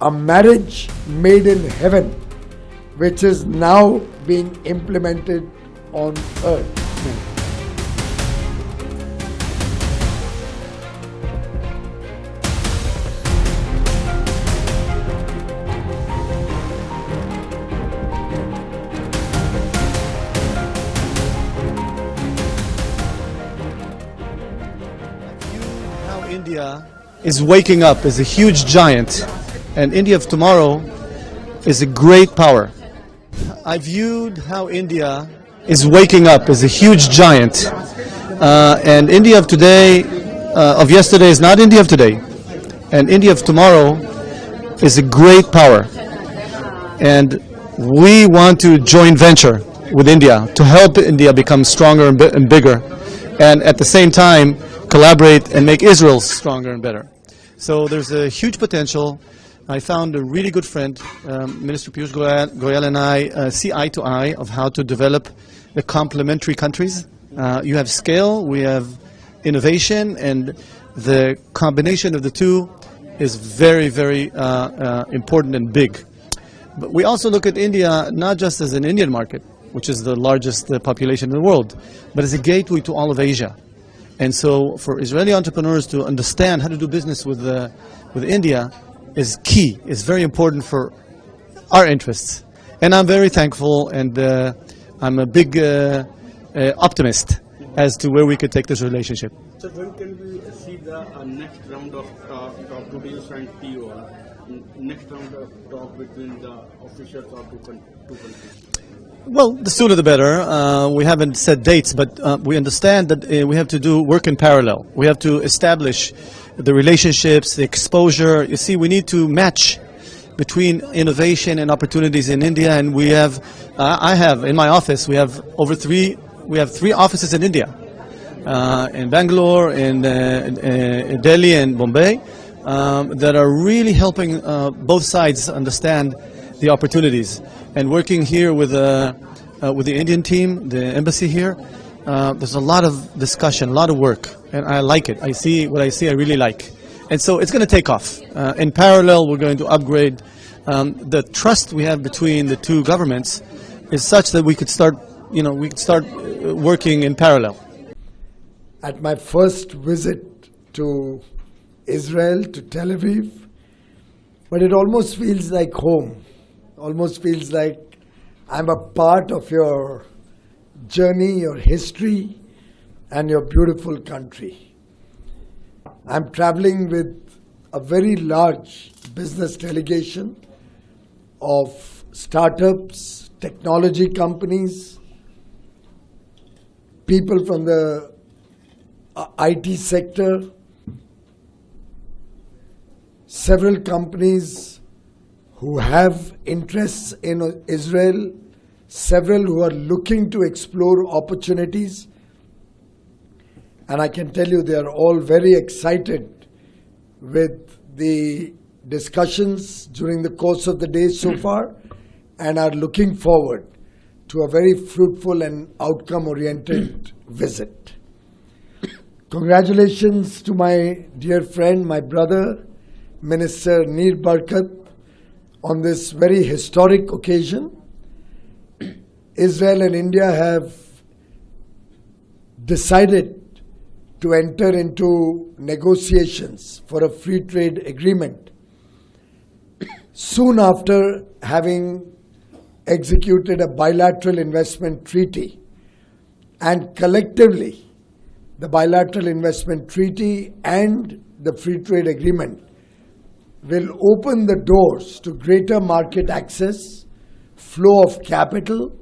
a marriage made in heaven, which is now being implemented on earth. India is waking up as a huge giant, and India of tomorrow is a great power. I viewed how India is waking up as a huge giant, and India of today, of yesterday is not India of today, and India of tomorrow is a great power. And we want to join venture with India to help India become stronger and bigger, and at the same time collaborate and make Israel stronger and better. So there's a huge potential. I found a really good friend, Minister Piyush Goyal and I see eye to eye of how to develop the complementary countries. You have scale, we have innovation, and the combination of the two is very, very important and big. But we also look at India not just as an Indian market, which is the largest population in the world, but as a gateway to all of Asia. And so for Israeli entrepreneurs to understand how to do business with India is key, is very important for our interests. And I'm very thankful, and I'm a big optimist as to where we could take this relationship. So when can we see the next round of talk to be signed PO, next round of talk between the officials of two countries? Well, the sooner the better. We haven't set dates, but we understand that we have to do work in parallel. We have to establish the relationships, the exposure. You see, we need to match between innovation and opportunities in India, and we have, I have in my office, we have three offices in India, in Bangalore, in Delhi and Bombay, that are really helping both sides understand the opportunities. And working here with the Indian team, the embassy here, there's a lot of discussion, a lot of work, and I like it. I see what I see, I really like. And so it's going to take off. In parallel, we're going to upgrade. The trust we have between the two governments is such that we could start, working in parallel. At my first visit to Israel, to Tel Aviv, but it almost feels like home. Almost feels like I'm a part of your journey, your history, and your beautiful country. I'm traveling with a very large business delegation of startups, technology companies, people from the IT sector, several companies who have interests in Israel, several who are looking to explore opportunities. And I can tell you they are all very excited with the discussions during the course of the day so far, and are looking forward to a very fruitful and outcome-oriented visit. Congratulations to my dear friend, my brother, Minister Nir Barkat, on this very historic occasion. Israel and India have decided to enter into negotiations for a free trade agreement soon after having executed a bilateral investment treaty. And collectively, the bilateral investment treaty and the free trade agreement will open the doors to greater market access, flow of capital,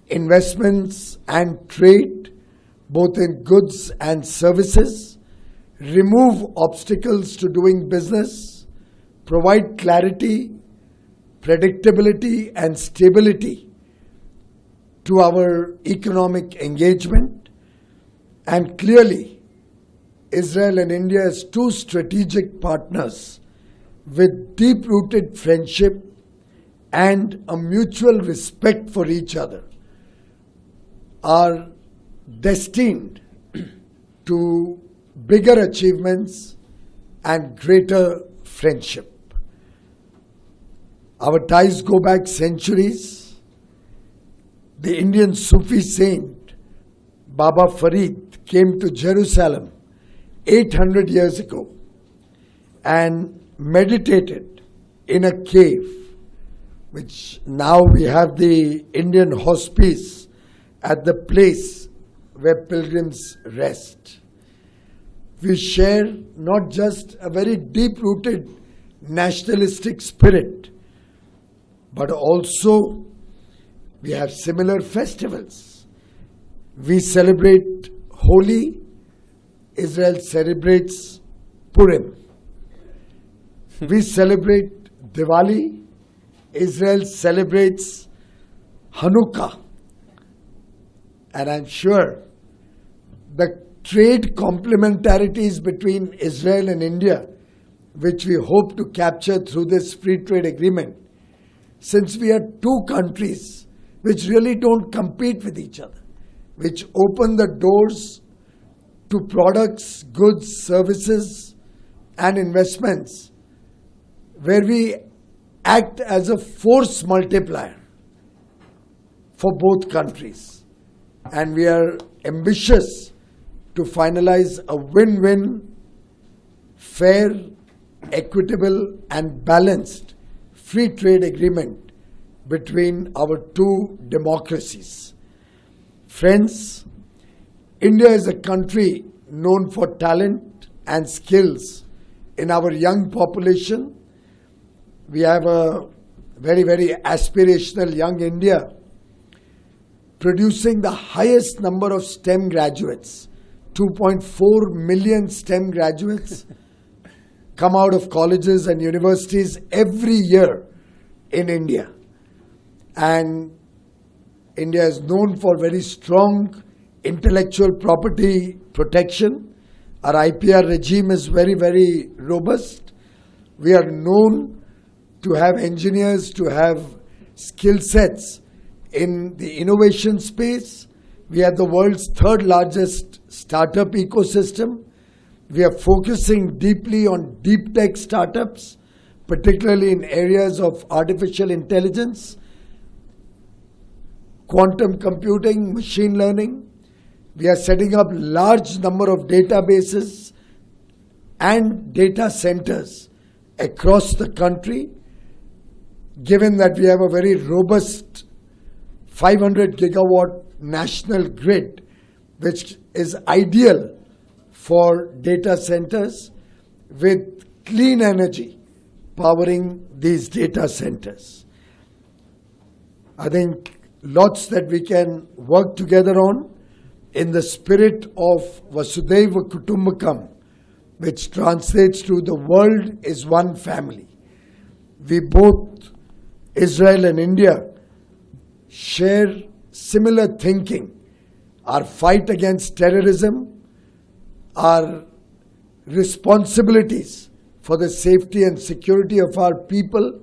investments and trade, both in goods and services, remove obstacles to doing business, provide clarity, predictability and stability to our economic engagement. And clearly, Israel and India as two strategic partners with deep-rooted friendship and a mutual respect for each other are destined to bigger achievements and greater friendship. Our ties go back centuries. The Indian Sufi saint Baba Farid came to Jerusalem 800 years ago and meditated in a cave, which now we have the Indian hospice at the place where pilgrims rest. We share not just a very deep-rooted nationalistic spirit, but also we have similar festivals. We celebrate Holi, Israel celebrates Purim. We celebrate Diwali, Israel celebrates Hanukkah. And I'm sure the trade complementarities between Israel and India, which we hope to capture through this free trade agreement, since we are two countries which really don't compete with each other, which open the doors to products, goods, services, and investments, where we act as a force multiplier for both countries. And we are ambitious to finalize a win-win, fair, equitable, and balanced free trade agreement between our two democracies. Friends, India is a country known for talent and skills in our young population. We have a very, very aspirational young India, producing the highest number of STEM graduates. 2.4 million STEM graduates come out of colleges and universities every year in India. And India is known for very strong intellectual property protection. Our IPR regime is very, very robust. We are known to have engineers, to have skill sets in the innovation space. We are the world's third largest startup ecosystem. We are focusing deeply on deep tech startups, particularly in areas of artificial intelligence, quantum computing, machine learning. We are setting up large number of databases and data centers across the country, given that we have a very robust 500 gigawatt national grid, which is ideal for data centers with clean energy powering these data centers. I think lots that we can work together on in the spirit of Vasudhaiva Kutumbakam, which translates to the world is one family. We both, Israel and India, share similar thinking. Our fight against terrorism, our responsibilities for the safety and security of our people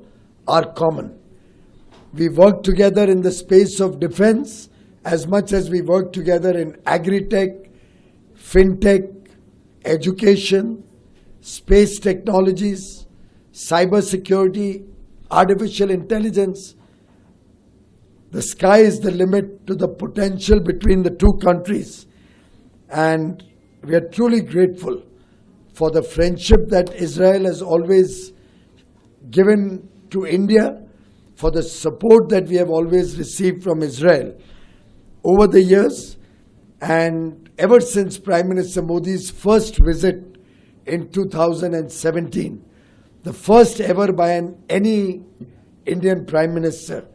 are common. We work together in the space of defense as much as we work together in agri-tech, fintech, education, space technologies, cyber security, artificial intelligence. The sky is the limit to the potential between the two countries. And we are truly grateful for the friendship that Israel has always given to India, for the support that we have always received from Israel over the years, and ever since Prime Minister Modi's first visit in 2017, the first ever by any Indian Prime Minister,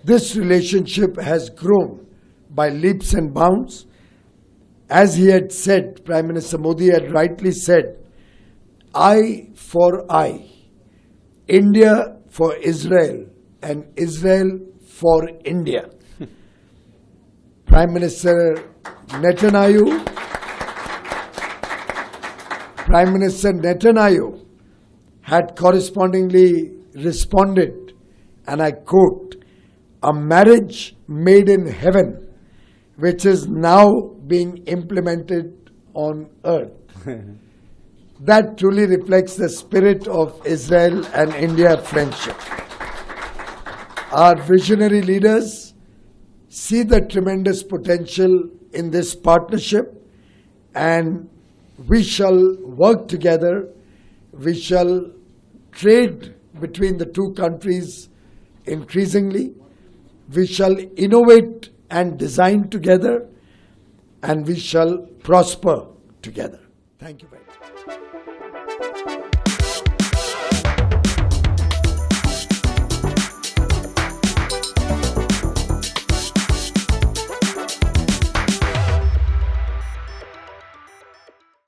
this relationship has grown by leaps and bounds. As he had said, Prime Minister Modi had rightly said, eye for eye, India for Israel, and Israel for India. Prime Minister Netanyahu had correspondingly responded, and I quote, "A marriage made in heaven, which is now being implemented on earth." That truly reflects the spirit of Israel and India friendship. Our visionary leaders see the tremendous potential in this partnership, and we shall work together. We shall trade between the two countries increasingly. We shall innovate and design together, and we shall prosper together. Thank you very much.